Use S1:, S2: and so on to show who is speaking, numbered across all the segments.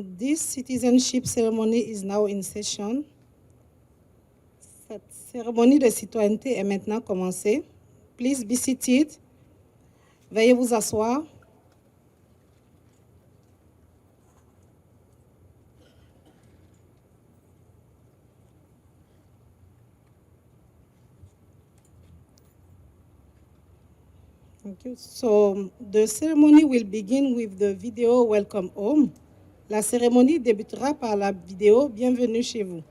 S1: This citizenship ceremony is now in session. Cette cérémonie de citoyenneté est maintenant commencée. Please be seated. Veuillez vous asseoir. Thank you. So the ceremony will begin with the video Welcome Home. La cérémonie débutera par la vidéo Bienvenue chez vous.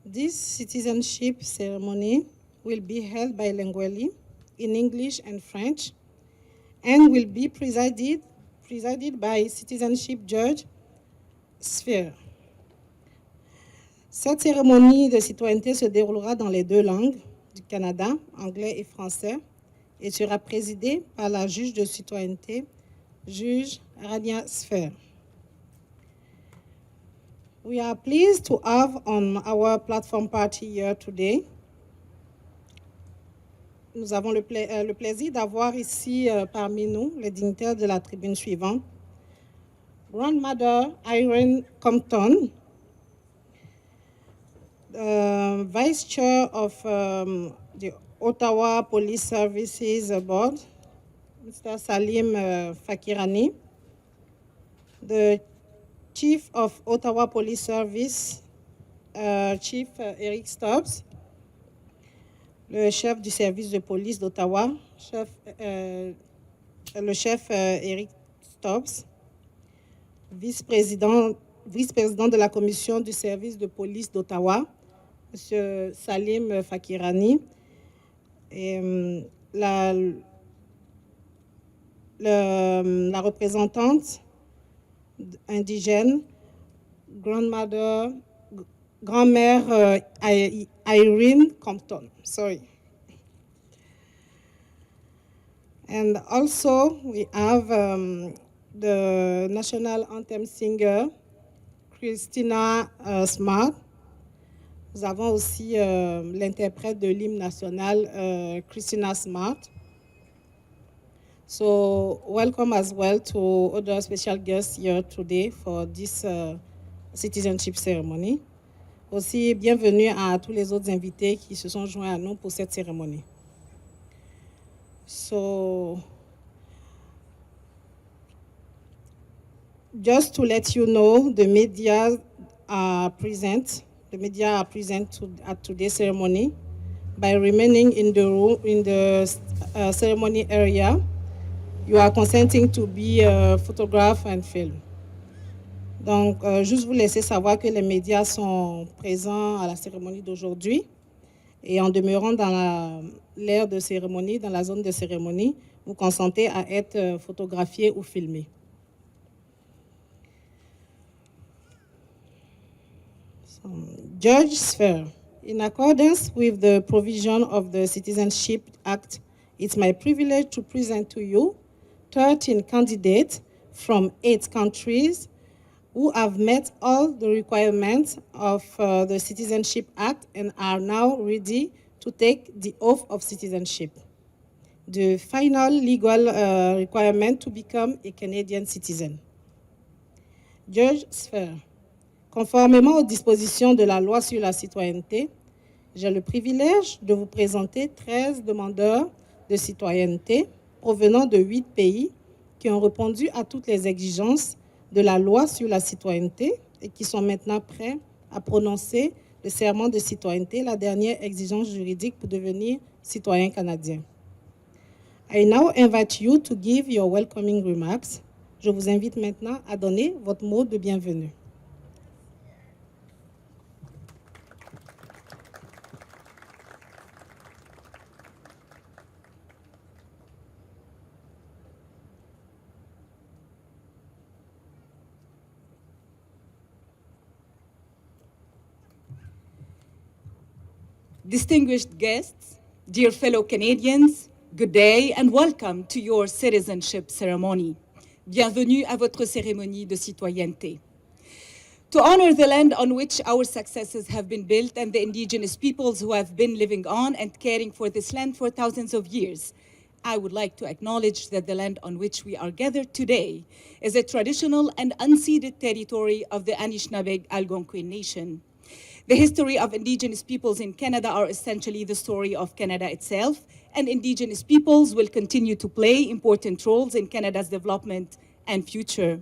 S1: This citizenship ceremony will be held bilingually in English and French and will be presided by Citizenship Judge Sphere. Cette cérémonie de citoyenneté se déroulera dans les deux langues du Canada, anglais et français, et sera présidée par la juge de citoyenneté, juge Rania Sphere. We are pleased to have on our platform party here today. Nous avons le plaisir d'avoir ici parmi nous les dignitaires de la tribune suivante. Grandmother Irene Compton, Vice Chair of the Ottawa Police Services Board, Mr. Salim Fakirani, the Chief of Ottawa Police Service, Chief Eric Stubbs, le chef du service de police d'Ottawa, le chef Eric Stubbs, vice-président de la commission du service de police d'Ottawa, M. Salim Fakirani, et la représentante indigène, grand-mère Irene Compton. Sorry. And also we have the national anthem singer, Christina Smart. Nous avons aussi l'interprète de l'hymne national, Christina Smart. So welcome as well to other special guests here today for this citizenship ceremony. Aussi, bienvenue à tous les autres invités qui se sont joints à nous pour cette cérémonie. So Just to let you know, the media are present. The media are present at today's ceremony. By remaining in the room, in the ceremony area, you are consenting to be photographed and filmed. Donc, juste vous laisser savoir que les médias sont présents à la cérémonie d'aujourd'hui. Et en demeurant dans l'aire de cérémonie, dans la zone de cérémonie, vous consentez à être photographié ou filmé. Judge Sphere. In accordance with the provision of the Citizenship Act, it's my privilege to present to you 13 candidates from 8 countries who have met all the requirements of the Citizenship Act and are now ready to take the oath of citizenship, the final legal requirement to become a Canadian citizen. Judge Sphere. Conformément aux dispositions de la loi sur la citoyenneté, j'ai le privilège de vous présenter 13 demandeurs de citoyenneté provenant de 8 pays qui ont répondu à toutes les exigences de la loi sur la citoyenneté et qui sont maintenant prêts à prononcer le serment de citoyenneté, la dernière exigence juridique pour devenir citoyen canadien. I now invite you to give your welcoming remarks. Je vous invite maintenant à donner votre mot de bienvenue.
S2: Distinguished guests, dear fellow Canadians, good day and welcome to your citizenship ceremony. Bienvenue à votre cérémonie de citoyenneté. To honor the land on which our successes have been built and the Indigenous peoples who have been living on and caring for this land for thousands of years, I would like to acknowledge that the land on which we are gathered today is a traditional and unceded territory of the Anishinaabe Algonquin Nation. The history of Indigenous peoples in Canada are essentially the story of Canada itself, and Indigenous peoples will continue to play important roles in Canada's development and future.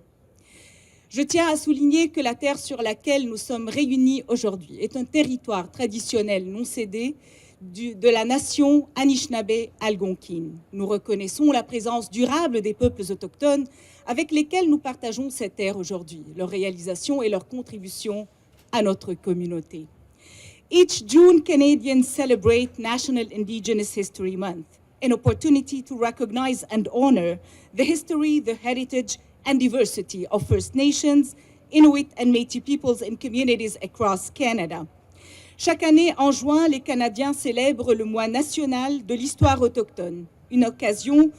S2: Je tiens à souligner que la terre sur laquelle nous sommes réunis aujourd'hui est un territoire traditionnel non cédé de la nation Anishinaabe Algonquin. Nous reconnaissons la présence durable des peuples autochtones avec lesquels nous partageons cette terre aujourd'hui, leur réalisation et leur contribution à notre communauté. Each June, Canadians celebrate National Indigenous History Month, an opportunity to recognize and honor the history, the heritage, and diversity of First Nations, Inuit, and Métis peoples and communities across Canada. Chaque année, en juin, les Canadiens célèbrent le mois national de l'histoire autochtone, une occasion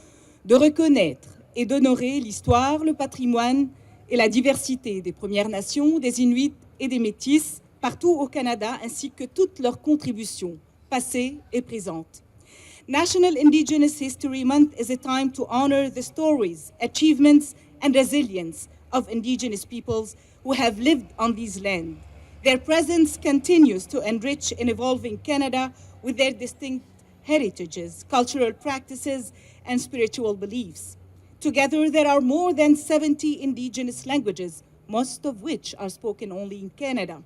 S2: de reconnaître et d'honorer l'histoire, le patrimoine et la diversité des Premières Nations, des Inuits et des Métis partout au Canada, ainsi que toutes leurs contributions, passées et présentes. National Indigenous History Month is a time to honor the stories, achievements, and resilience of Indigenous peoples who have lived on these lands. Their presence continues to enrich and evolving Canada with their distinct heritages, cultural practices, and spiritual beliefs. Together, there are more than 70 Indigenous languages, most of which are spoken only in Canada.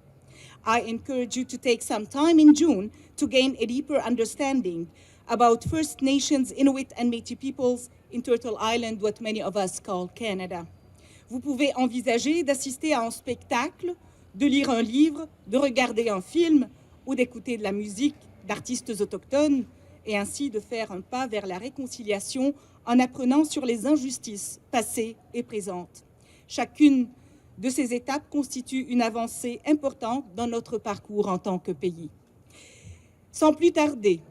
S2: I encourage you to take some time in June to gain a deeper understanding about First Nations, Inuit, and Métis peoples in Turtle Island, what many of us call Canada. Vous pouvez envisager d'assister à un spectacle, de lire un livre, de regarder un film ou d'écouter de la musique d'artistes autochtones et ainsi de faire un pas vers la réconciliation en apprenant sur les injustices passées et présentes. Chacune de ces étapes constitue une avancée importante dans notre parcours en tant que pays. Sans plus tarder,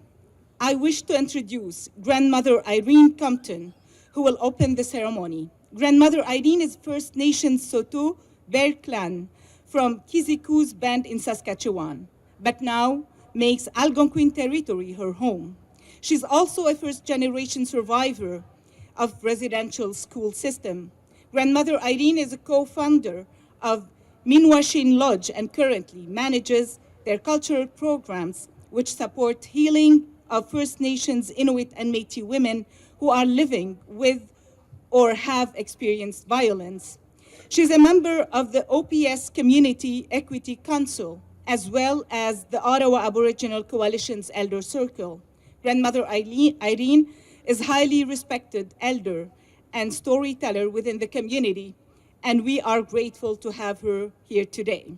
S2: I wish to introduce Grandmother Irene Compton, who will open the ceremony. Grandmother Irene is First Nations Saulteaux Bear Clan from Kiziku's band in Saskatchewan, but now makes Algonquin territory her home. She's also a first-generation survivor of residential school system. Grandmother Irene is a co-founder of Minwashin Lodge and currently manages their cultural programs which support healing of First Nations, Inuit, and Métis women who are living with or have experienced violence. She's a member of the OPS Community Equity Council, as well as the Ottawa Aboriginal Coalition's Elder Circle. Grandmother Irene is a highly respected elder and storyteller within the community, and we are grateful to have her here today.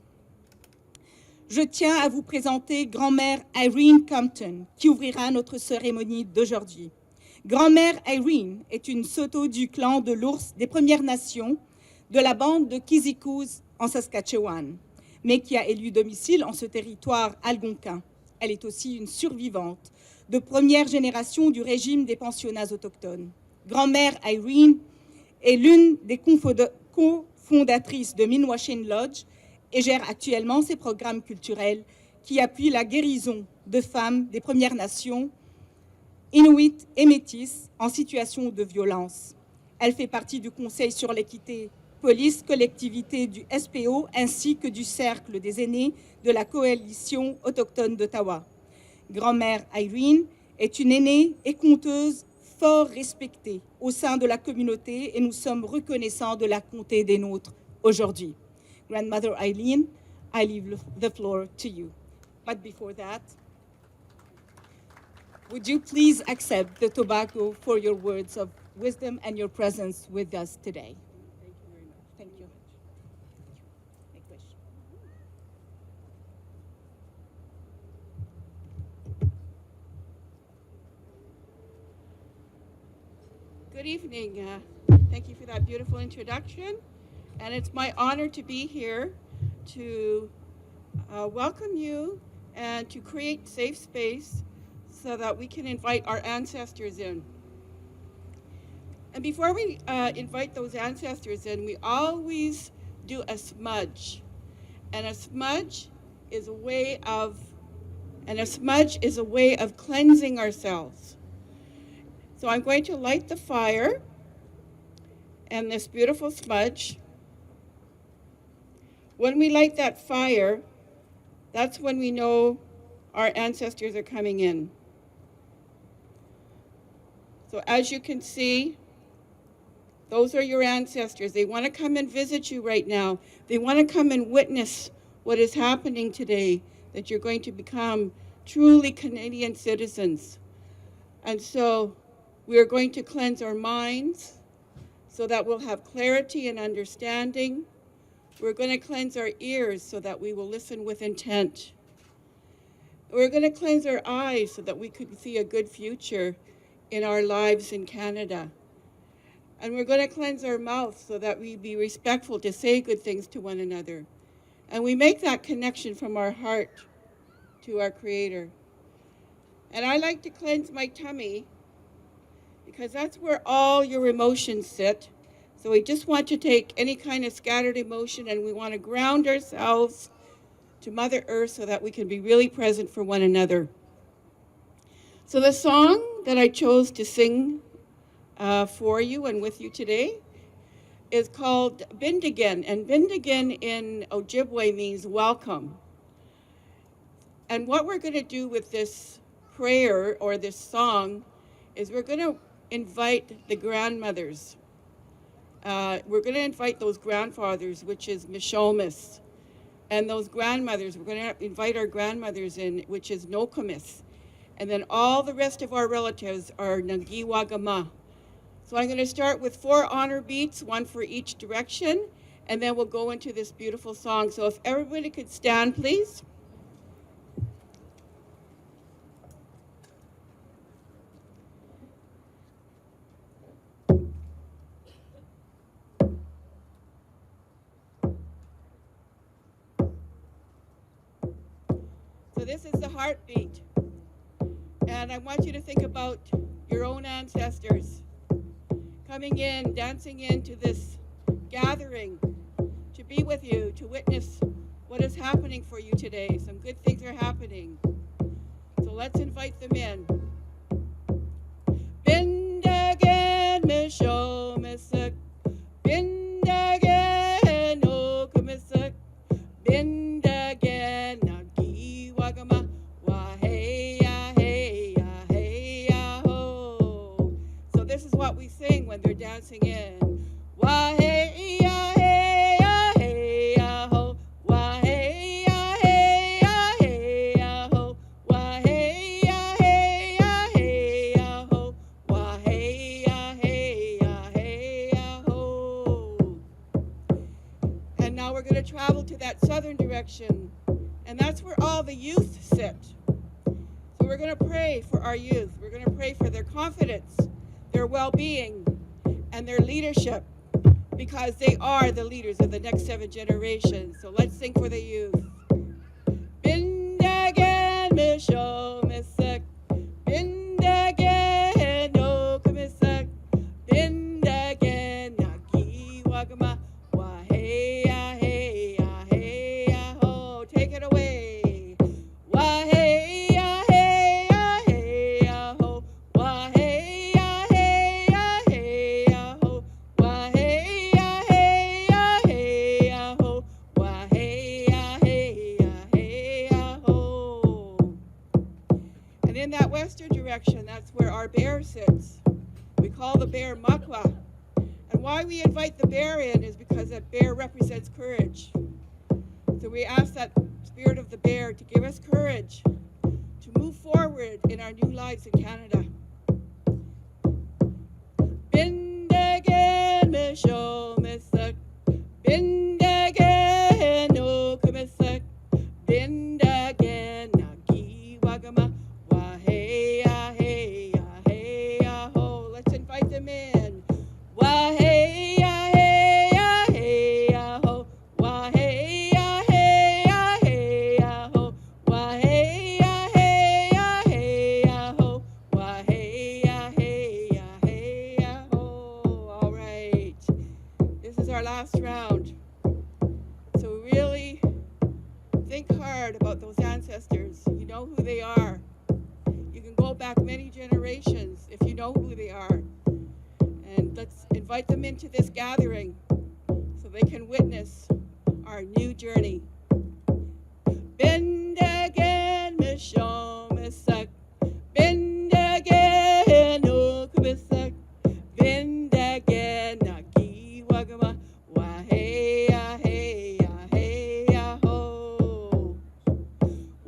S2: Je tiens à vous présenter grand-mère Irene Compton, qui ouvrira notre cérémonie d'aujourd'hui. Grand-mère Irene est une Saulteaux du clan de l'ours des Premières Nations de la bande de Kizikous en Saskatchewan, mais qui a élu domicile en ce territoire algonquin. Elle est aussi une survivante de première génération du régime des pensionnats autochtones. Grand-mère Irene est l'une des cofondatrices de Minwashin Lodge et gère actuellement ses programmes culturels qui appuient la guérison de femmes des Premières Nations, Inuits et Métis en situation de violence. Elle fait partie du Conseil sur l'équité police collectivité du SPO ainsi que du Cercle des aînés de la Coalition autochtone d'Ottawa. Grand-mère Irene est une aînée et conteuse fort respectée au sein de la communauté et nous sommes reconnaissants de la compter des nôtres aujourd'hui. Grandmother Irene, I leave the floor to you. But before that, would you please accept the tobacco for your words of wisdom and your presence with us today?
S3: Thank you very much.
S2: Thank you. Make wish.
S3: Good evening. Thank you for that beautiful introduction. And it's my honor to be here to welcome you and to create safe space so that we can invite our ancestors in. And before we invite those ancestors in, we always do a smudge. And a smudge is a way of cleansing ourselves. So I'm going to light the fire and this beautiful smudge. When we light that fire, that's when we know our ancestors are coming in. So as you can see, those are your ancestors. They want to come and visit you right now. They want to come and witness what is happening today, that you're going to become truly Canadian citizens. And so we are going to cleanse our minds so that we'll have clarity and understanding. We're going to cleanse our ears so that we will listen with intent. We're going to cleanse our eyes so that we can see a good future in our lives in Canada. And we're going to cleanse our mouth so that we be respectful to say good things to one another. And we make that connection from our heart to our Creator. And I like to cleanse my tummy because that's where all your emotions sit. So we just want to take any kind of scattered emotion and we want to ground ourselves to Mother Earth so that we can be really present for one another. So the song that I chose to sing for you and with you today is called Bindigan. And Bindigan in Ojibwe means welcome. And what we're going to do with this prayer or this song is we're going to invite the grandmothers. We're going to invite those grandfathers, which is Mishomis. And those grandmothers, we're going to invite our grandmothers in, which is Nokomis. And then all the rest of our relatives are Nagiwagama. So I'm going to start with 4 honor beats, 1 for each direction, and then we'll go into this beautiful song. So if everybody could stand, please. So this is the heartbeat. And I want you to think about your own ancestors coming in, dancing into this gathering to be with you, to witness what is happening for you today. Some good things are happening. So let's invite them in. Bindagan misho misak, bindagan okamisak, bindagan nagi wagama, waheya heya heya ho. So this is what we sing when they're dancing in. Waheya heya Now we're going to travel to that southern direction, and that's where all the youth sit. So we're going to pray for our youth. We're going to pray for their confidence, their well-being, and their leadership, because they are the leaders of the next 7 generations. So let's sing for the youth. Bindagan misho misak, bindagan no kumisak, bindagan naki wagama, wahe ya hey ya hey ya ho. Take it away. Wahe ya hey ya hey ya ho, wahe ya hey ya hey ya ho, wahe ya hey ya hey ya ho, wahe ya hey ya hey ya ho. And in that western direction, that's where our bear sits. We call the bear Makwa. And why we invite the bear in is because that bear represents courage. So we ask that spirit of the bear to give us courage to move forward in our new lives in Canada. Bindagan misho misak, bindagan no kumisak, bindagan naki wagama, wahe ya hey ya hey ya ho. Let's invite them in. Wahe ya hey ya hey ya ho, wahe ya hey ya hey ya ho, wahe ya hey ya hey ya ho, wahe ya hey ya hey ya ho. All right, this is our last round. So really think hard about those ancestors. You know who they are. You can go back many generations if you know who they are. And let's invite them into this gathering so they can witness our new journey. Bindagan misho misak, bindagan no kumisak, bindagan naki wagama, wahe ya hey ya hey ya ho.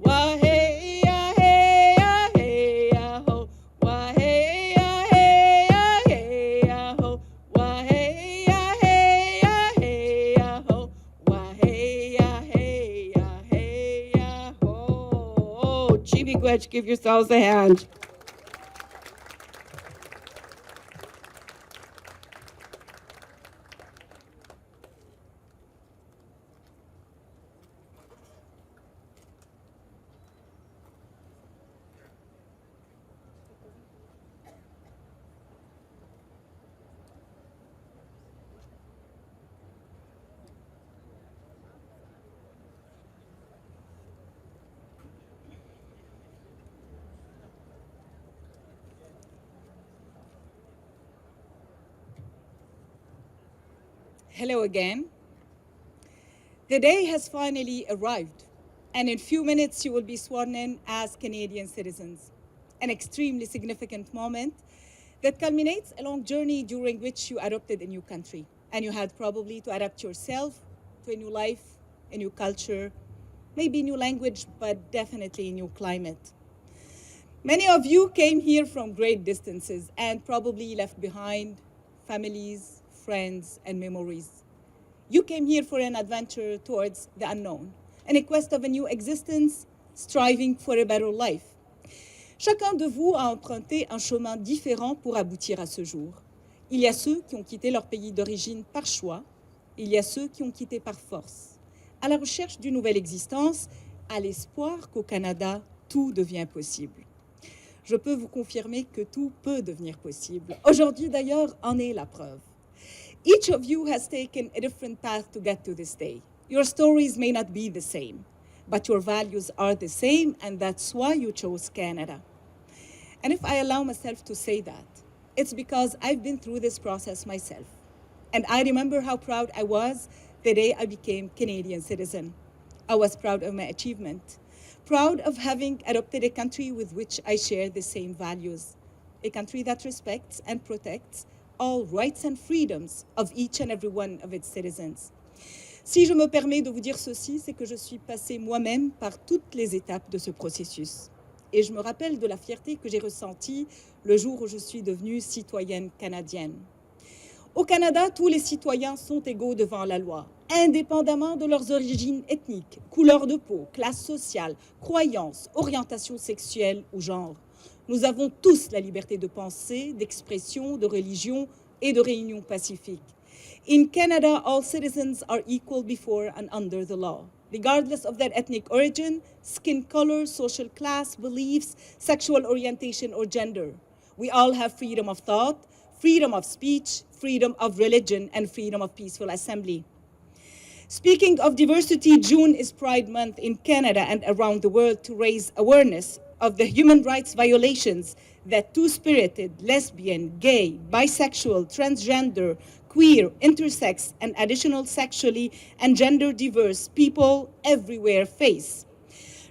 S3: Wahe ya hey ya hey ya ho, wahe ya hey ya hey ya ho, wahe ya hey ya hey ya ho, wahe ya hey ya hey ya ho. Chibi Gwetch, give yourselves a hand.
S2: Hello again. The day has finally arrived, and in a few minutes you will be sworn in as Canadian citizens, an extremely significant moment that culminates a long journey during which you adopted a new country, and you had probably to adapt yourself to a new life, a new culture, maybe a new language, but definitely a new climate. Many of you came here from great distances and probably left behind families, friends, and memories. You came here for an adventure towards the unknown, and a quest of a new existence, striving for a better life. Chacun de vous a emprunté un chemin différent pour aboutir à ce jour. Il y a ceux qui ont quitté leur pays d'origine par choix, il y a ceux qui ont quitté par force, à la recherche d'une nouvelle existence, à l'espoir qu'au Canada, tout devient possible. Je peux vous confirmer que tout peut devenir possible. Aujourd'hui, d'ailleurs, en est la preuve. Each of you has taken a different path to get to this day. Your stories may not be the same, but your values are the same, and that's why you chose Canada. And if I allow myself to say that, it's because I've been through this process myself. And I remember how proud I was the day I became Canadian citizen. I was proud of my achievement, proud of having adopted a country with which I share the same values, a country that respects and protects all rights and freedoms of each and every one of its citizens. Si je me permets de vous dire ceci, c'est que je suis passée moi-même par toutes les étapes de ce processus. Et je me rappelle de la fierté que j'ai ressentie le jour où je suis devenue citoyenne canadienne. Au Canada, tous les citoyens sont égaux devant la loi. indépendamment de leurs origines ethniques, couleur de peau, classe sociale, croyances, orientation sexuelle ou genre. Nous avons tous la liberté de penser, d'expression, de religion et de réunion pacifique. In Canada, all citizens are equal before and under the law, regardless of their ethnic origin, skin color, social class, beliefs, sexual orientation, or gender. We all have freedom of thought, freedom of speech, freedom of religion, and freedom of peaceful assembly. Speaking of diversity, June is Pride Month in Canada and around the world to raise awareness of the human rights violations that two-spirited, lesbian, gay, bisexual, transgender, queer, intersex, and additional sexually and gender diverse people everywhere face.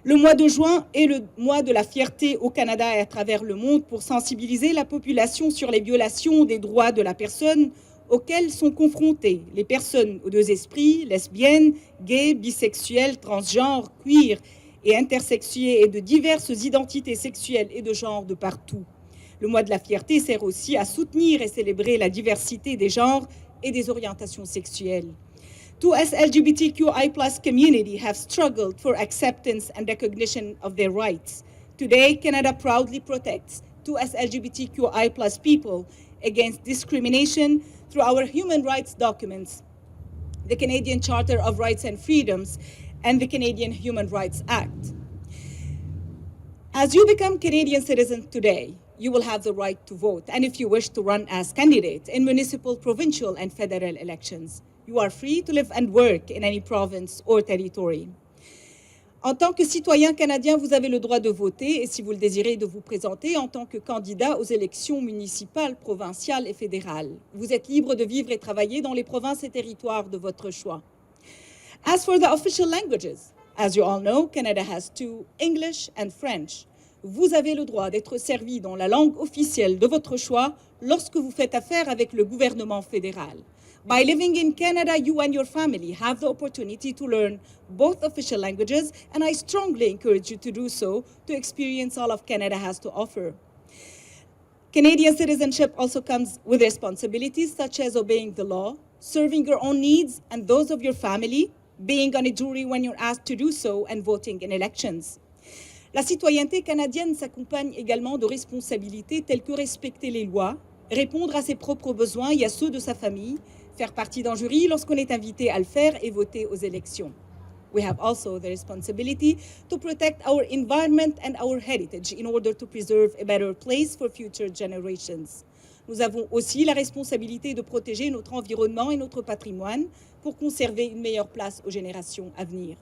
S2: Le mois de juin est le mois de la fierté au Canada et à travers le monde pour sensibiliser la population sur les violations des droits de la personne auxquelles sont confrontées les personnes aux deux esprits, lesbiennes, gays, bisexuelles, transgenres, queer et intersexuées et de diverses identités sexuelles et de genre de partout. Le mois de la fierté sert aussi à soutenir et célébrer la diversité des genres et des orientations sexuelles. Two as LGBTQI+ community have struggled for acceptance and recognition of their rights. Today, Canada proudly protects two as LGBTQI+ people against discrimination through our human rights documents, the Canadian Charter of Rights and Freedoms, and the Canadian Human Rights Act. As you become Canadian citizens today, you will have the right to vote, and if you wish to run as candidate in municipal, provincial, and federal elections, you are free to live and work in any province or territory. En tant que citoyen canadien, vous avez le droit de voter et si vous le désirez, de vous présenter en tant que candidat aux élections municipales, provinciales et fédérales. Vous êtes libre de vivre et travailler dans les provinces et territoires de votre choix. As for the official languages, as you all know, Canada has two, English and French. Vous avez le droit d'être servi dans la langue officielle de votre choix lorsque vous faites affaire avec le gouvernement fédéral. By living in Canada, you and your family have the opportunity to learn both official languages, and I strongly encourage you to do so to experience all of Canada has to offer. Canadian citizenship also comes with responsibilities such as obeying the law, serving your own needs and those of your family, being on a jury when you're asked to do so, and voting in elections. La citoyenneté canadienne s'accompagne également de responsabilités telles que respecter les lois, répondre à ses propres besoins et à ceux de sa famille, faire partie d'un jury lorsqu'on est invité à le faire et voter aux élections. We have also the responsibility to protect our environment and our heritage in order to preserve a better place for future generations. Nous avons aussi la responsabilité de protéger notre environnement et notre patrimoine pour conserver une meilleure place aux générations à venir.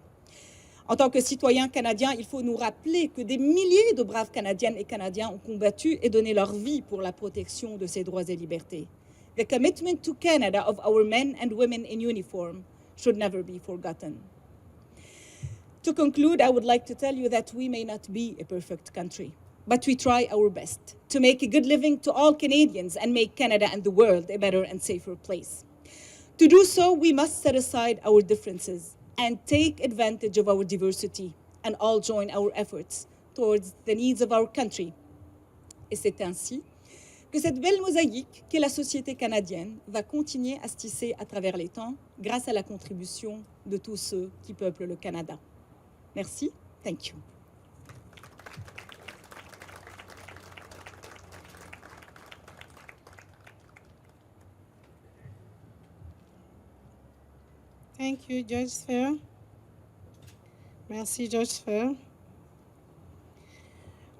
S2: En tant que citoyens canadiens, il faut nous rappeler que des milliers de braves Canadiennes et Canadiens ont combattu et donné leur vie pour la protection de ces droits et libertés. The commitment to Canada of our men and women in uniform should never be forgotten. To conclude, I would like to tell you that we may not be a perfect country, but we try our best to make a good living to all Canadians and make Canada and the world a better and safer place. To do so, we must set aside our differences and take advantage of our diversity and all join our efforts towards the needs of our country. Et c'est ainsi que cette belle mosaïque qu'est la société canadienne va continuer à se tisser à travers les temps grâce à la contribution de tous ceux qui peuplent le Canada. Merci. Thank you.
S1: Thank you, Judge Sfer. Merci, Judge Sfer.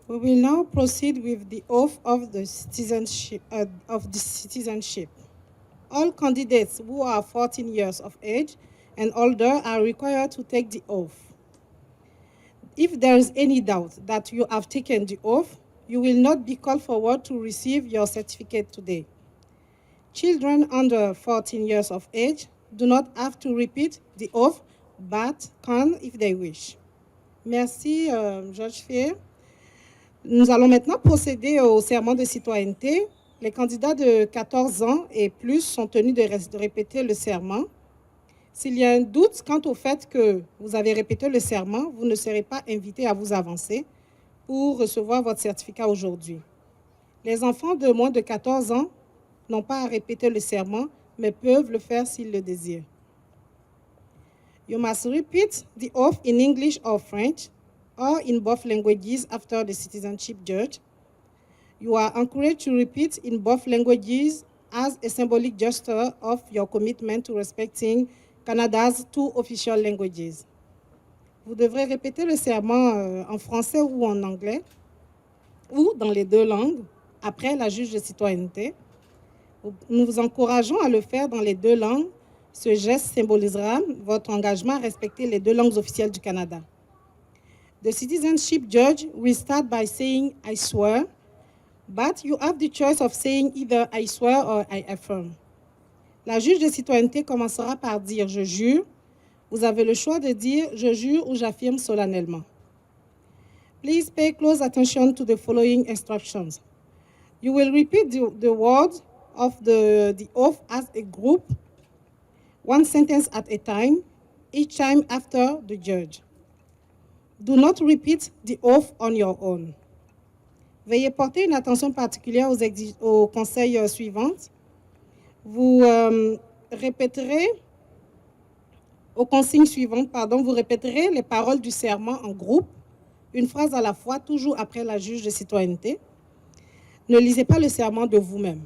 S1: We will now proceed with the oath of the citizenship. All candidates who are 14 years of age and older are required to take the oath. If there is any doubt that you have taken the oath, you will not be called forward to receive your certificate today. Children under 14 years of age do not have to repeat the oath, but can if they wish. Merci, Judge Fier. Nous allons maintenant procéder au serment de citoyenneté. Les candidats de 14 ans et plus sont tenus de répéter le serment. S'il y a un doute quant au fait que vous avez répété le serment, vous ne serez pas invité à vous avancer pour recevoir votre certificat aujourd'hui. Les enfants de moins de 14 ans n'ont pas à répéter le serment, mais peuvent le faire s'ils le désirent. You must repeat the oath in English or French, or in both languages after the citizenship judge. You are encouraged to repeat in both languages as a symbolic gesture of your commitment to respecting Canada's two official languages. Vous devrez répéter le serment en français ou en anglais, ou dans les deux langues, après la juge de citoyenneté. Nous vous encourageons à le faire dans les deux langues. Ce geste symbolisera votre engagement à respecter les deux langues officielles du Canada. The citizenship judge will start by saying, I swear, but you have the choice of saying either I swear or I affirm. La juge de citoyenneté commencera par dire, je jure. Vous avez le choix de dire, je jure ou j'affirme solennellement. Please pay close attention to the following instructions. You will repeat the words of the oath as a group, one sentence at a time, each time after the judge. Do not repeat the oath on your own. Veuillez porter une attention particulière aux conseils suivants. Vous répéterez, aux consignes suivantes, vous répéterez les paroles du serment en groupe, une phrase à la fois, toujours après la juge de citoyenneté. Ne lisez pas le serment de vous-même.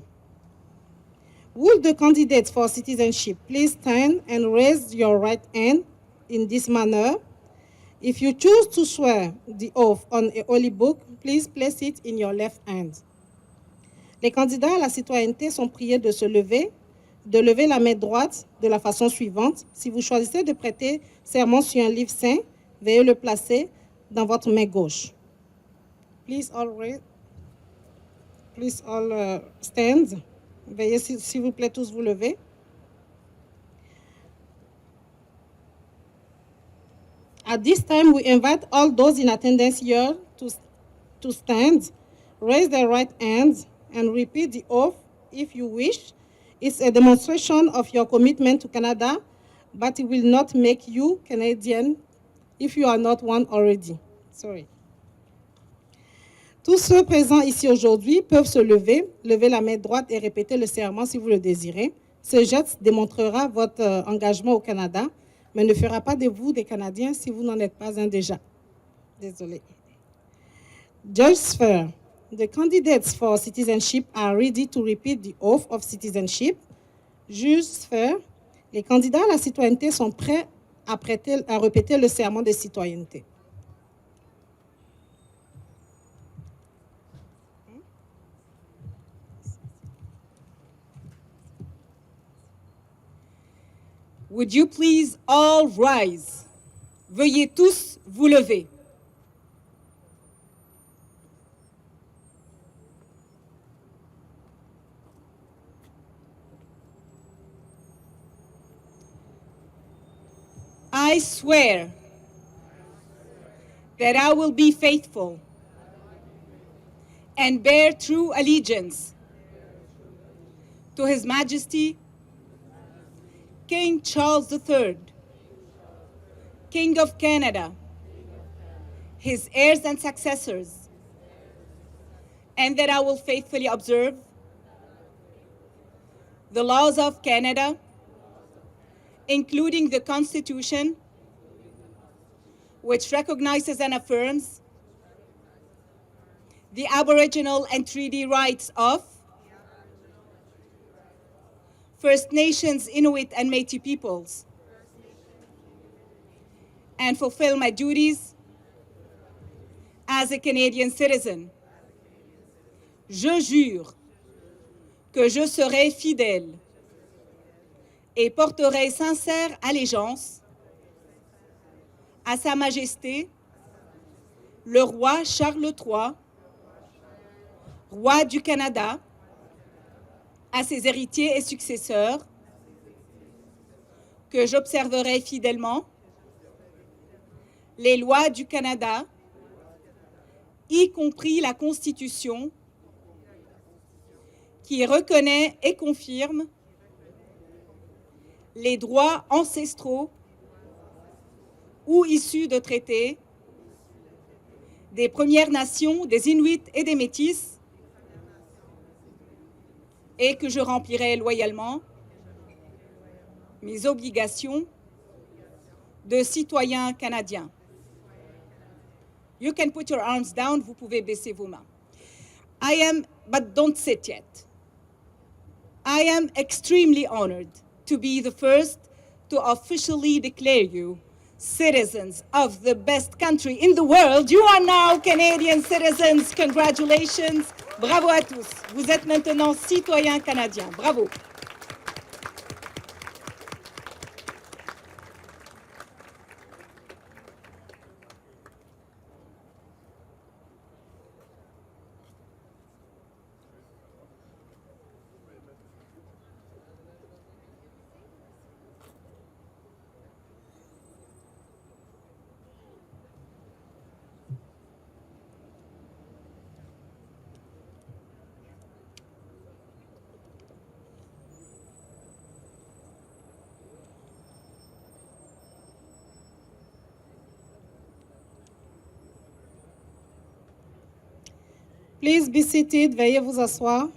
S1: Will the candidates for citizenship please stand and raise your right hand in this manner? If you choose to swear the oath on a holy book, please place it in your left hand. Les candidats à la citoyenneté sont priés de se lever, de lever la main droite de la façon suivante. Si vous choisissez de prêter serment sur un livre saint, veuillez le placer dans votre main gauche. Please all stand. Veuillez, s'il vous plaît, tous vous lever. At this time, we invite all those in attendance here to stand, raise their right hands, and repeat the oath if you wish. It's a demonstration of your commitment to Canada, but it will not make you Canadian if you are not one already. Sorry. Tous ceux présents ici aujourd'hui peuvent se lever la main droite et répéter le serment si vous le désirez. Ce geste démontrera votre engagement au Canada, mais ne fera pas de vous des Canadiens si vous n'en êtes pas un déjà. Désolé. Judge Sphere. The candidates for citizenship are ready to repeat the oath of citizenship. Juge Sphere. Les candidats à la citoyenneté sont prêts à répéter le serment de citoyenneté.
S2: Would you please all rise? Veuillez tous vous lever. I swear that I will be faithful and bear true allegiance to His Majesty King Charles III, King of Canada, his heirs and successors, and that I will faithfully observe the laws of Canada, including the Constitution, which recognizes and affirms the Aboriginal and treaty rights of First Nations, Inuit, and Métis peoples, and fulfill my duties as a Canadian citizen. Je jure que je serai fidèle et porterai sincère allégeance à Sa Majesté, le roi Charles III, roi du Canada, à ses héritiers et successeurs, que j'observerai fidèlement les lois du Canada, y compris la Constitution, qui reconnaît et confirme les droits ancestraux ou issus de traités des Premières Nations, des Inuits et des Métis, et que je remplirai loyalement mes obligations de citoyen canadien. You can put your arms down, vous pouvez baisser vos mains. But don't sit yet. I am extremely honored to be the first to officially declare you citizens of the best country in the world. You are now Canadian citizens. Congratulations. Bravo à tous. Vous êtes maintenant citoyens canadiens. Bravo.
S1: Please be seated. Veuillez vous asseoir.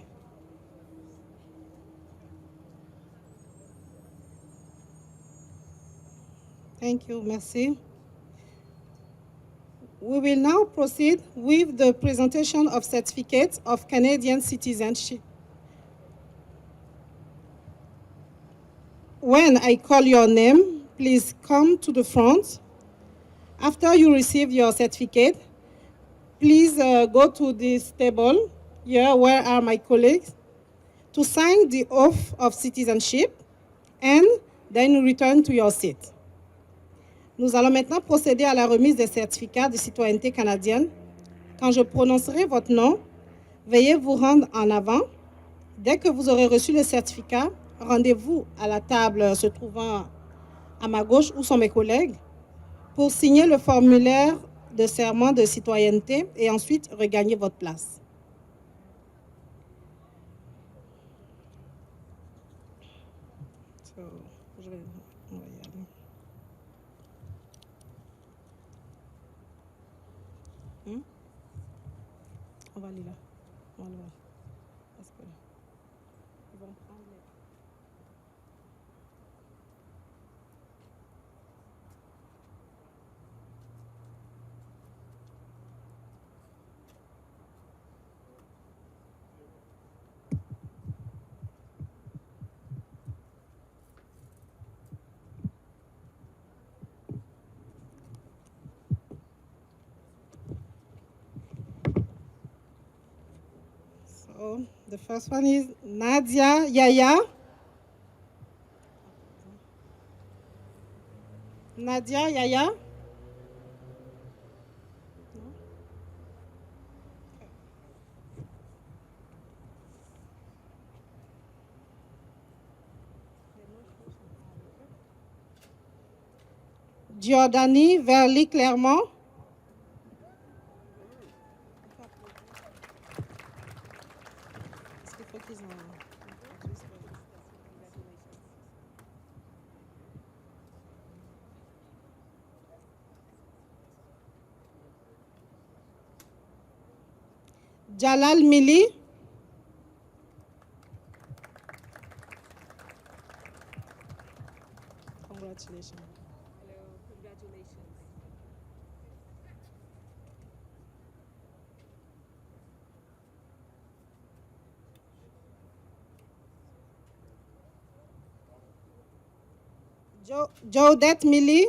S1: Thank you. Merci. We will now proceed with the presentation of certificates of Canadian citizenship. When I call your name, please come to the front. After you receive your certificate, please go to this table here where are my colleagues to sign the oath of citizenship and then return to your seat. Nous allons maintenant procéder à la remise des certificats de citoyenneté canadienne. Quand je prononcerai votre nom, veuillez vous rendre en avant. Dès que vous aurez reçu le certificat, rendez-vous à la table se trouvant à ma gauche où sont mes collègues pour signer le formulaire de serment de citoyenneté et ensuite regagner votre place. On va y aller. On va aller là. On va aller là. Parce que ils vont prendre les... So the first one is Nadia Yaya. Nadia Yaya. Giordani Verly Clermont. Jalal Mili. Congratulations.
S2: Hello, congratulations.
S1: Jodette Mili.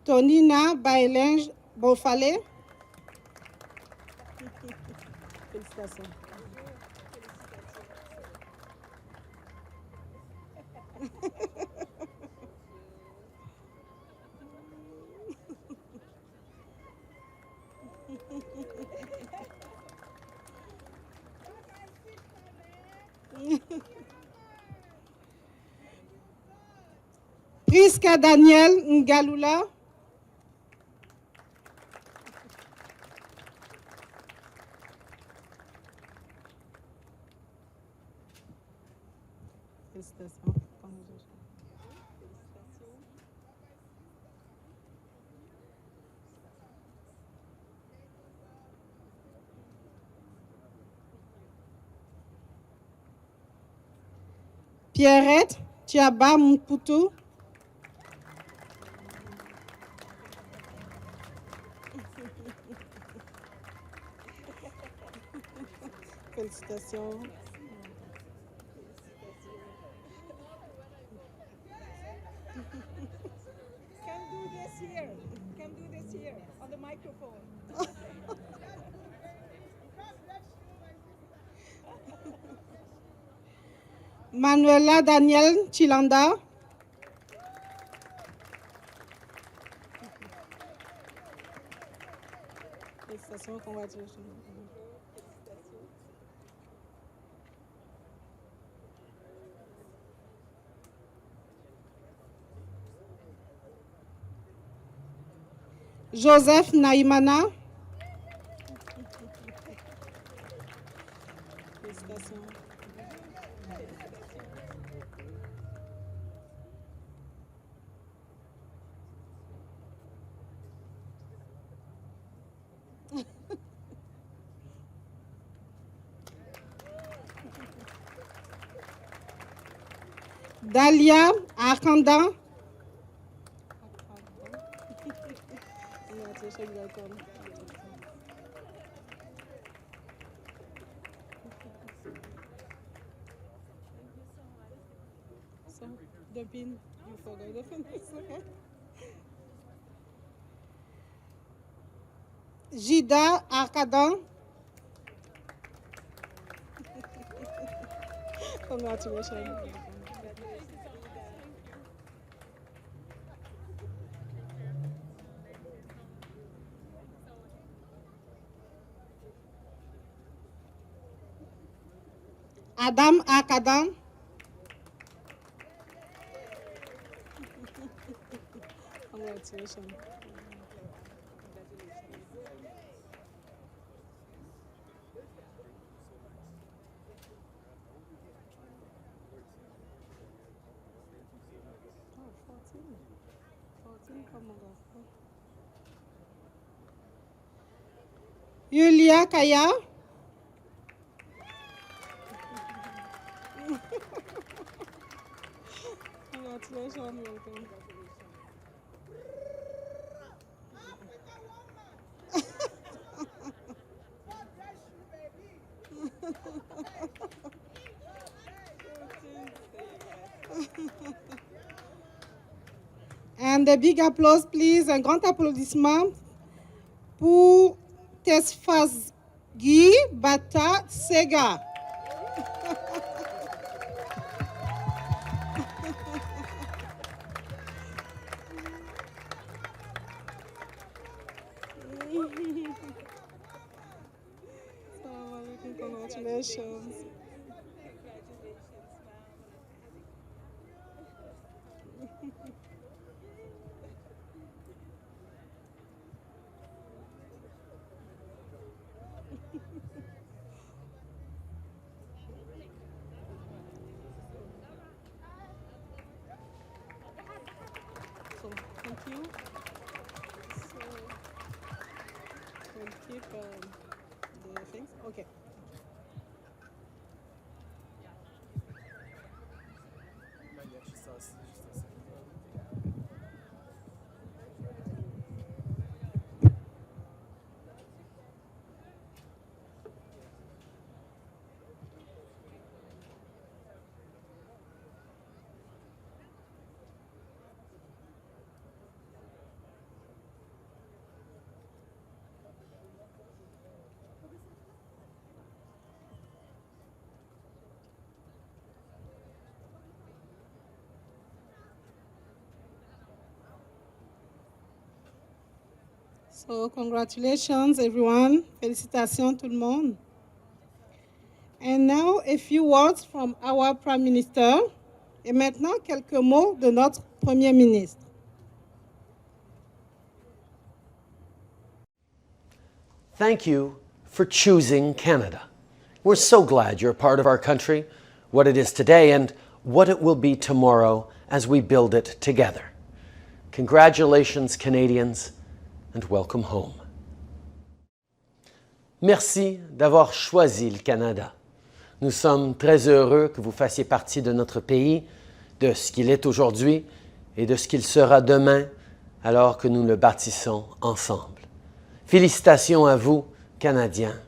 S1: Tonina Bailinge Beaufalé. Félicitations. Priska Daniel Ngalula. Félicitations. Pierrette Tiaba Mputu. Félicitations.
S2: Can do this here. Can do this here on the microphone.
S1: Manuela Daniel Chilanda. Félicitations, congratulations. Joseph Naimana. Félicitations. Dalia Akanda. So, the pin, you forgot the pin, it's okay. Jida Arkadan. Congratulations. Adam Akadan. Congratulations. Oh, 14. 14, come on. Yulia Kaya. Congratulations, welcome. And a big applause, please, un grand applaudissement pour Tesfazgi Bata Sega. Congratulations. So, thank you. So, we'll keep the things. Okay. So, congratulations, everyone. Félicitations, tout le monde. And now, a few words from our Prime Minister, Et maintenant, quelques mots de notre Premier ministre.
S4: Thank you for choosing Canada. We're so glad you're a part of our country, what it is today and what it will be tomorrow as we build it together. Congratulations, Canadians, and welcome home. Merci d'avoir choisi le Canada. Nous sommes très heureux que vous fassiez partie de notre pays, de ce qu'il est aujourd'hui et de ce qu'il sera demain, alors que nous le bâtissons ensemble. Félicitations à vous, Canadiens,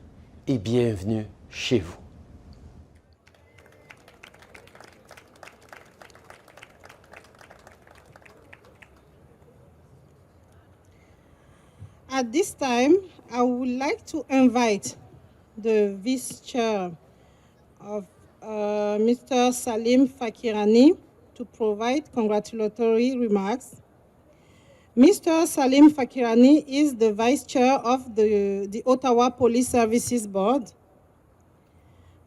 S4: et bienvenue chez vous.
S1: At this time, I would like to invite the Vice Chair of Mr. Salim Fakirani to provide congratulatory remarks. Mr. Salim Fakirani is the Vice Chair of the Ottawa Police Services Board.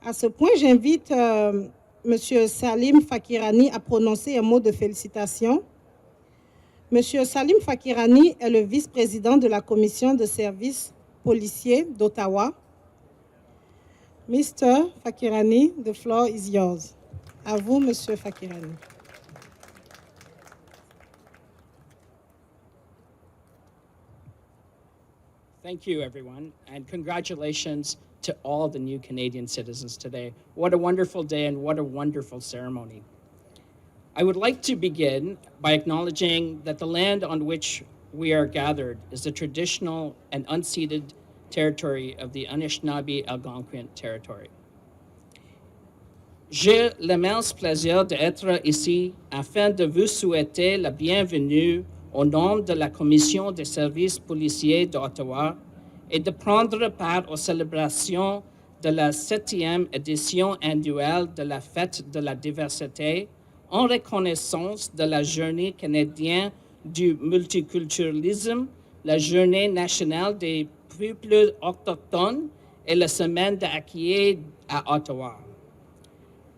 S1: À ce point, j'invite Monsieur Salim Fakirani à prononcer un mot de félicitations. Monsieur Salim Fakirani est le vice-président de la Commission de services policiers d'Ottawa. Mr. Fakirani, the floor is yours. À vous, Monsieur Fakirani.
S5: Thank you, everyone, and congratulations to all the new Canadian citizens today. What a wonderful day and what a wonderful ceremony. I would like to begin by acknowledging that the land on which we are gathered is the traditional and unceded territory of the Anishinaabe-Algonquin territory. J'ai l'immense plaisir d'être ici afin de vous souhaiter la bienvenue au nom de la Commission des services policiers d'Ottawa et de prendre part aux célébrations de la 7e édition annuelle de la Fête de la diversité en reconnaissance de la Journée canadienne du multiculturalisme, la Journée nationale des peuples autochtones et la Semaine d'accueil à Ottawa.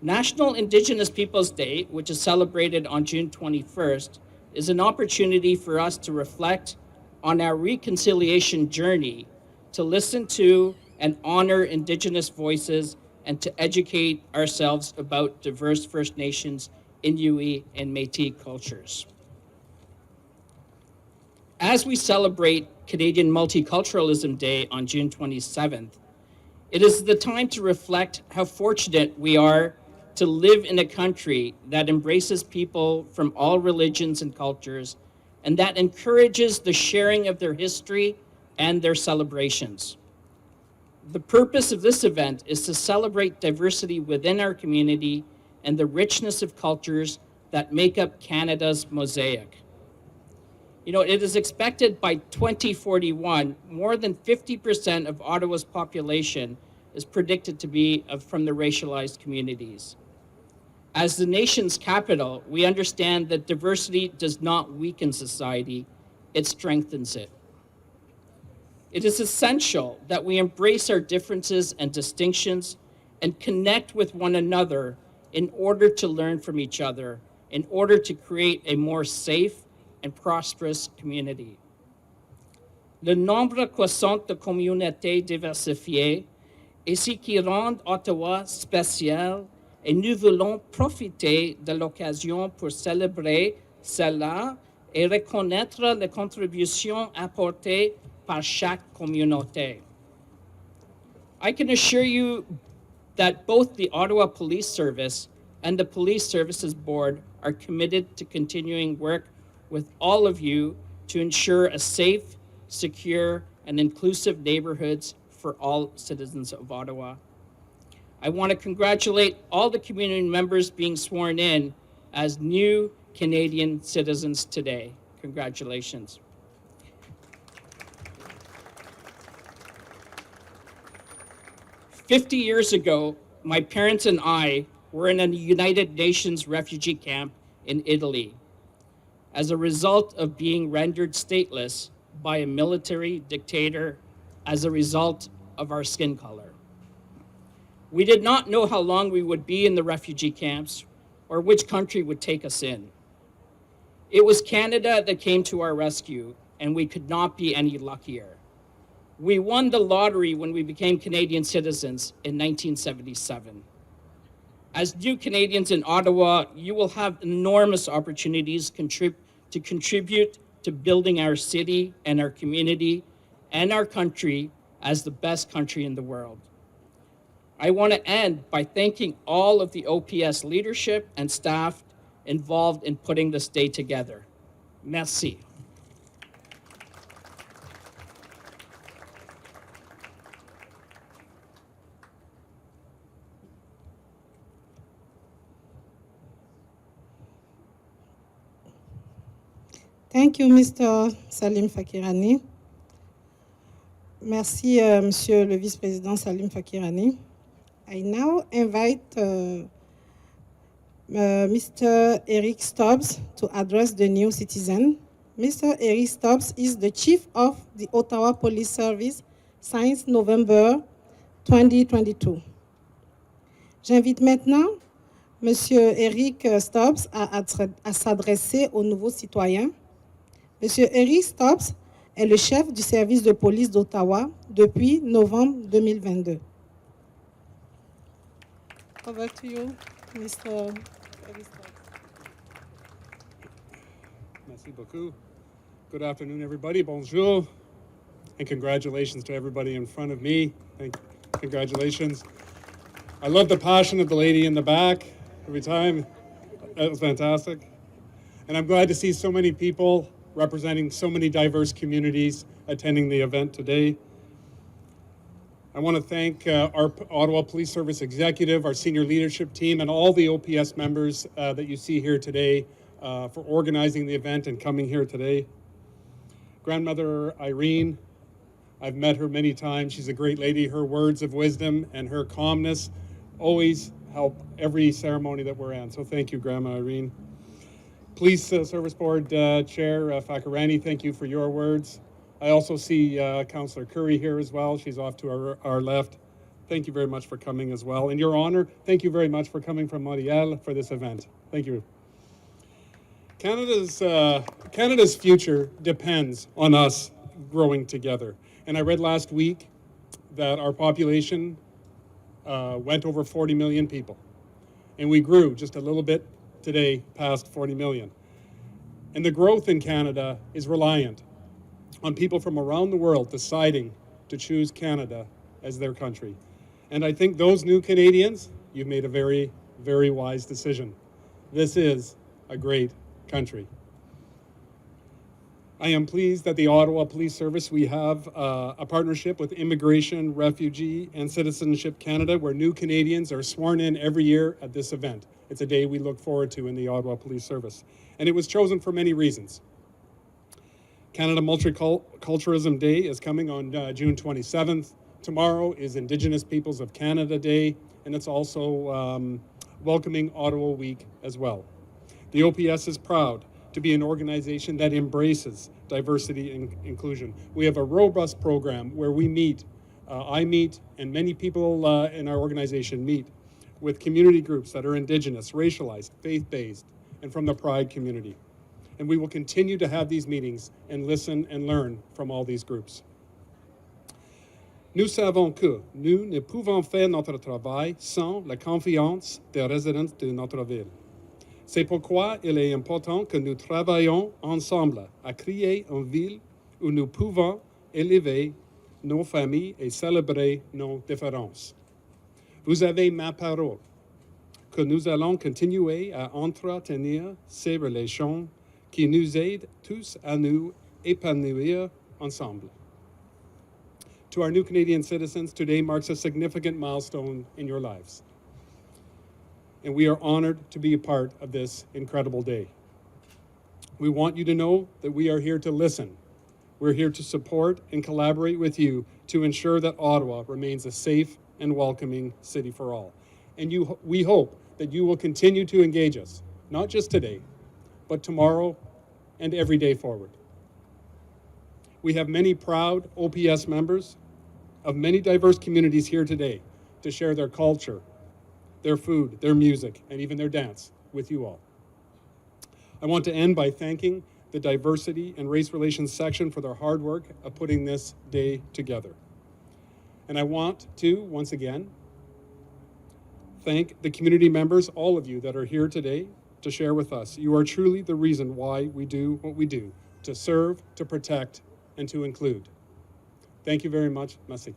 S5: National Indigenous Peoples Day, which is celebrated on June 21st, is an opportunity for us to reflect on our reconciliation journey, to listen to and honor Indigenous voices, and to educate ourselves about diverse First Nations, Inuit, and Métis cultures. As we celebrate Canadian Multiculturalism Day on June 27th, it is the time to reflect how fortunate we are to live in a country that embraces people from all religions and cultures, and that encourages the sharing of their history and their celebrations. The purpose of this event is to celebrate diversity within our community and the richness of cultures that make up Canada's mosaic. You know, it is expected by 2041, more than 50% of Ottawa's population is predicted to be from the racialized communities. As the nation's capital, we understand that diversity does not weaken society, it strengthens it. It is essential that we embrace our differences and distinctions and connect with one another in order to learn from each other, in order to create a more safe and prosperous community. Le nombre croissant de communautés diversifiées est ce qui rend Ottawa spécial, et nous voulons profiter de l'occasion pour célébrer cela et reconnaître les contributions apportées par chaque communauté. I can assure you that both the Ottawa Police Service and the Police Services Board are committed to continuing work with all of you to ensure a safe, secure, and inclusive neighborhoods for all citizens of Ottawa. I want to congratulate all the community members being sworn in as new Canadian citizens today. Congratulations. "50 years ago, my parents and I were in a United Nations refugee camp in Italy as a result of being rendered stateless by a military dictator as a result of our skin color. We did not know how long we would be in the refugee camps or which country would take us in. It was Canada that came to our rescue, and we could not be any luckier. We won the lottery when we became Canadian citizens in 1977. As new Canadians in Ottawa, you will have enormous opportunities to contribute to building our city and our community and our country as the best country in the world. I want to end by thanking all of the OPS leadership and staff involved in putting this day together. Merci.
S1: Thank you, Mr. Salim Fakirani. Merci, Monsieur le Vice-président Salim Fakirani. I now invite Mr. Eric Stubbs to address the new citizen. Mr. Eric Stubbs is the Chief of the Ottawa Police Service since November 2022. J'invite maintenant Monsieur Eric Stubbs à s'adresser aux nouveaux citoyens. Monsieur Eric Stubbs est le chef du service de police d'Ottawa depuis novembre 2022. Over to you, Mr. Eric Stubbs.
S6: Merci beaucoup. Good afternoon, everybody. Bonjour. And congratulations to everybody in front of me. Congratulations. I love the passion of the lady in the back every time. That was fantastic. And I'm glad to see so many people representing so many diverse communities attending the event today. I want to thank our Ottawa Police Service Executive, our senior leadership team, and all the OPS members that you see here today for organizing the event and coming here today. Grandmother Irene, I've met her many times. She's a great lady. Her words of wisdom and her calmness always help every ceremony that we're in. So thank you, Grandma Irene. Police Service Board Chair Fakirani, thank you for your words. I also see Councillor Curry here as well. She's off to our left. Thank you very much for coming as well. In your honor, thank you very much for coming from Montreal for this event. Thank you. Canada's future depends on us growing together. And I read last week that our population went over 40 million people. And we grew just a little bit today past 40 million. And the growth in Canada is reliant on people from around the world deciding to choose Canada as their country. And I think those new Canadians, you've made a very, very wise decision. This is a great country. I am pleased that the Ottawa Police Service, we have a partnership with Immigration, Refugee, and Citizenship Canada, where new Canadians are sworn in every year at this event. It's a day we look forward to in the Ottawa Police Service. And it was chosen for many reasons. Canada Multiculturalism Day is coming on June 27th. Tomorrow is Indigenous Peoples of Canada Day, and it's also Welcoming Ottawa Week as well. The OPS is proud to be an organization that embraces diversity and inclusion. We have a robust program where we meet, I meet, and many people in our organization meet with community groups that are Indigenous, racialized, faith-based, and from the Pride community. And we will continue to have these meetings and listen and learn from all these groups. Nous savons que nous ne pouvons faire notre travail sans la confiance des résidents de notre ville. C'est pourquoi il est important que nous travaillions ensemble à créer une ville où nous pouvons élever nos familles et célébrer nos différences. Vous avez ma parole que nous allons continuer à entretenir ces relations qui nous aident tous à nous épanouir ensemble. To our new Canadian citizens, today marks a significant milestone in your lives. And we are honored to be a part of this incredible day. We want you to know that we are here to listen. We're here to support and collaborate with you to ensure that Ottawa remains a safe and welcoming city for all. And we hope that you will continue to engage us, not just today, but tomorrow and every day forward. We have many proud OPS members of many diverse communities here today to share their culture, their food, their music, and even their dance with you all. I want to end by thanking the Diversity and Race Relations section for their hard work of putting this day together. And I want to, once again, thank the community members, all of you that are here today to share with us. You are truly the reason why we do what we do, to serve, to protect, and to include. Thank you very much. Merci.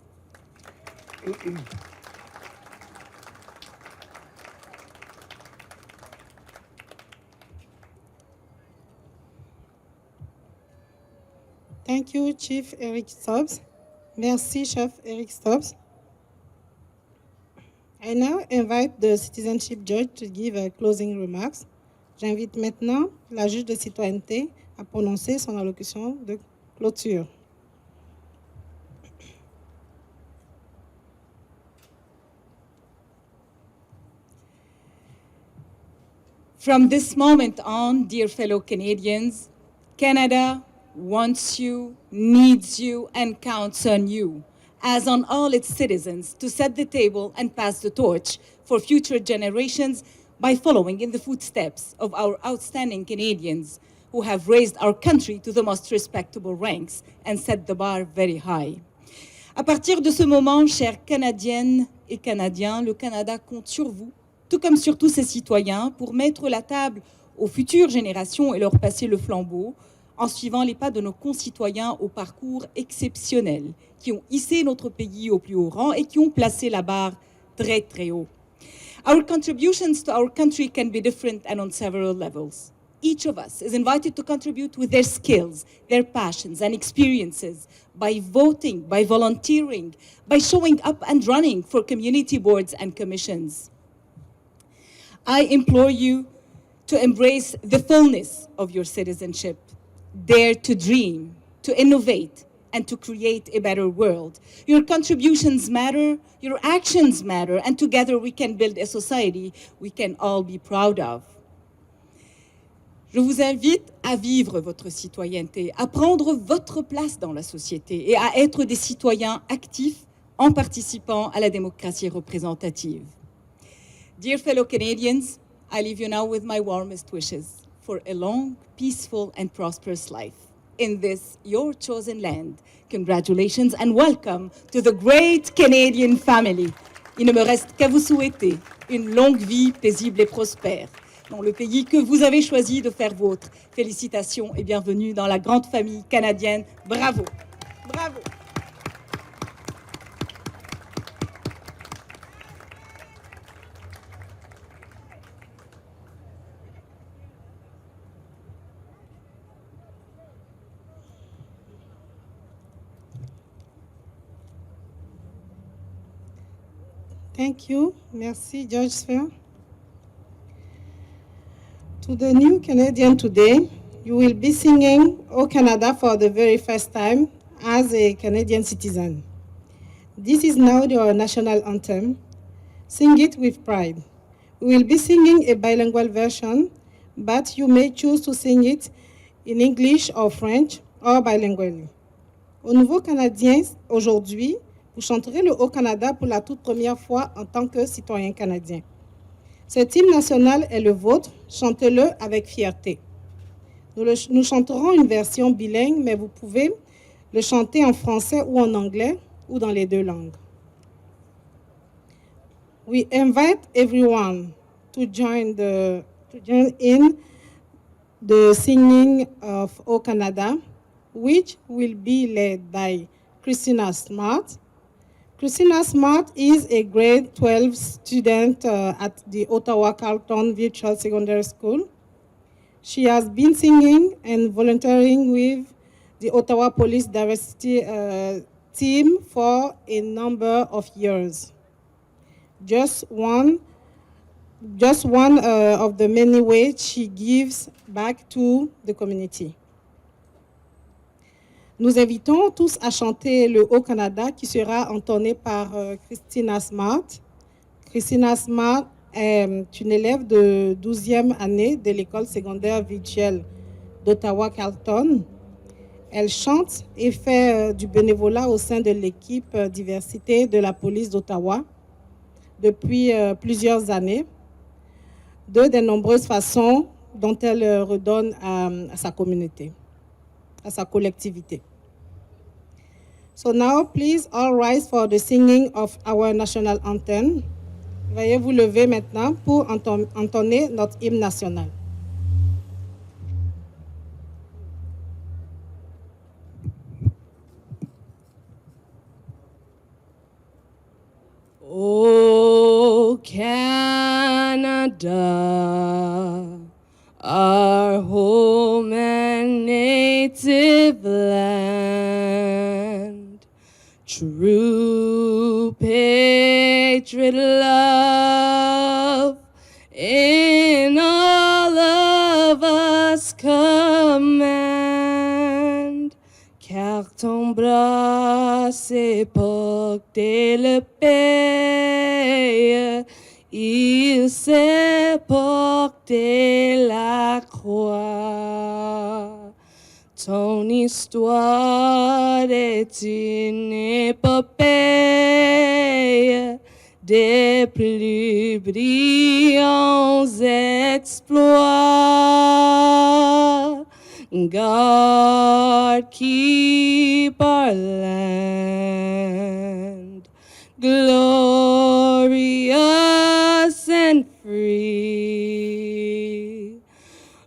S1: Thank you, Chief Eric Stubbs. Merci, Chef Eric Stubbs. I now invite the citizenship judge to give closing remarks. J'invite maintenant la juge de citoyenneté à prononcer son allocution de clôture.
S2: From this moment on, dear fellow Canadians, Canada wants you, needs you, and counts on you, as on all its citizens, to set the table and pass the torch for future generations by following in the footsteps of our outstanding Canadians who have raised our country to the most respectable ranks and set the bar very high. À partir de ce moment, chères Canadiennes et Canadiens, le Canada compte sur vous, tout comme sur tous ses citoyens, pour mettre la table aux futures générations et leur passer le flambeau, en suivant les pas de nos concitoyens au parcours exceptionnel, qui ont hissé notre pays au plus haut rang et qui ont placé la barre très très haut. Our contributions to our country can be different and on several levels. Each of us is invited to contribute with their skills, their passions and experiences, by voting, by volunteering, by showing up and running for community boards and commissions. I implore you to embrace the fullness of your citizenship. Dare to dream, to innovate, and to create a better world. Your contributions matter, your actions matter, and together we can build a society we can all be proud of. Je vous invite à vivre votre citoyenneté, à prendre votre place dans la société et à être des citoyens actifs en participant à la démocratie représentative. Dear fellow Canadians, I leave you now with my warmest wishes for a long, peaceful, and prosperous life in this, your chosen land. Congratulations and welcome to the great Canadian family. Il ne me reste qu'à vous souhaiter une longue vie paisible et prospère dans le pays que vous avez choisi de faire vôtre. Félicitations et bienvenue dans la grande famille canadienne. Bravo! Bravo!
S1: Thank you. Merci, Judge Sfer. To the new Canadian today, you will be singing "O Canada" for the very first time as a Canadian citizen. This is now your national anthem. Sing it with pride. We will be singing a bilingual version, but you may choose to sing it in English or French or bilingually. Au nouveau Canadien, aujourd'hui, vous chanterez le Haut-Canada pour la toute première fois en tant que citoyen canadien. Cet hymne national est le vôtre, chantez-le avec fierté. Nous chanterons une version bilingue, mais vous pouvez le chanter en français ou en anglais, ou dans les deux langues. We invite everyone to join in the singing of O Canada, which will be led by Christina Smart. Christina Smart is a grade 12 student at the Ottawa Carleton Virtual Secondary School. She has been singing and volunteering with the Ottawa Police Diversity team for a number of years. Just one of the many ways she gives back to the community. Nous invitons tous à chanter le Haut-Canada qui sera entonné par Christina Smart. Christina Smart est une élève de 12e année de l'école secondaire virtuelle d'Ottawa-Carleton. Elle chante et fait du bénévolat au sein de l'équipe diversité de la police d'Ottawa depuis plusieurs années. deux des nombreuses façons dont elle redonne à sa communauté, à sa collectivité. So now, please all rise for the singing of our national anthem. Veuillez vous lever maintenant pour entonner notre hymne national.
S7: O Canada, our home and native land, true patriot love in all of us command, car ton bras s'est porté le paix, il s'est porté la croix. Ton histoire est une épopée des plus brillants exploits. God, keep our land glorious and free.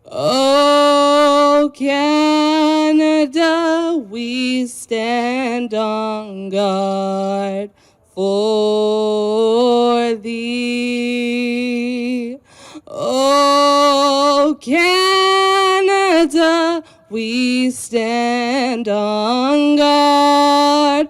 S7: Oh, Canada, we stand on guard for thee. Oh, Canada, we stand on guard